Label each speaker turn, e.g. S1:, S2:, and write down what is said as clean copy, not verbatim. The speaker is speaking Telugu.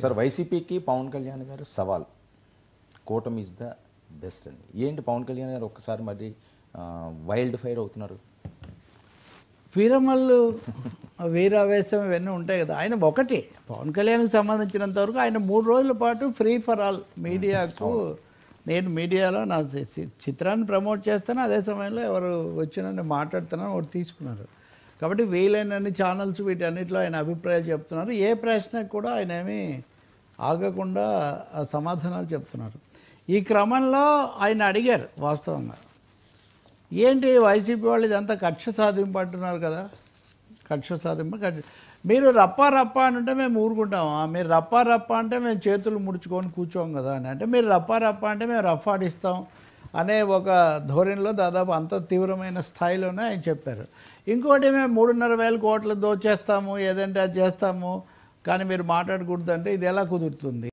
S1: సార్ వైసీపీకి పవన్ కళ్యాణ్ గారు సవాల్, కూటమి ఇస్ ద బెస్ట్ అని. ఏంటి పవన్ కళ్యాణ్ గారు ఒక్కసారి మరి వైల్డ్ ఫైర్ అవుతున్నారు?
S2: వీరమల్లు వీరావేశం ఇవన్నీ ఉంటాయి కదా. ఆయన ఒకటి పవన్ కళ్యాణ్కి సంబంధించినంత వరకు ఆయన 3 రోజుల పాటు ఫ్రీ ఫర్ ఆల్ మీడియాకు, నేను మీడియాలో నా చిత్రాన్ని ప్రమోట్ చేస్తాను, అదే సమయంలో ఎవరు వచ్చిన మాట్లాడుతున్నాను ఒకటి తీసుకున్నారు. కాబట్టి వీలైనన్ని ఛానల్స్ వీటన్నిటిలో ఆయన అభిప్రాయాలు చెప్తున్నారు. ఏ ప్రశ్నకు కూడా ఆయన ఏమీ ఆగకుండా సమాధానాలు చెప్తున్నారు. ఈ క్రమంలో ఆయన అడిగారు వాస్తవంగా, ఏంటి వైసీపీ వాళ్ళు ఇదంతా కక్ష సాధింపు అంటున్నారు కదా, కక్ష సాధింపు మీరు రప్పా రప్పా అంటే మేము ఊరుకుంటామా, మీరు రప్పా రప్పా అంటే మేము చేతులు ముడుచుకొని కూర్చోం కదా అని, అంటే మీరు రప్పా రప్పా అంటే మేము రఫాడిస్తాం అనే ఒక ధోరణిలో దాదాపు అంత తీవ్రమైన స్థాయిలోనే ఆయన చెప్పారు. ఇంకోటి మేము 3,500 కోట్లు దోచేస్తాము, ఏదంటే అది చేస్తాము, కానీ మీరు మాట్లాడకూడదు అంటే ఇది ఎలా కుదురుతుంది?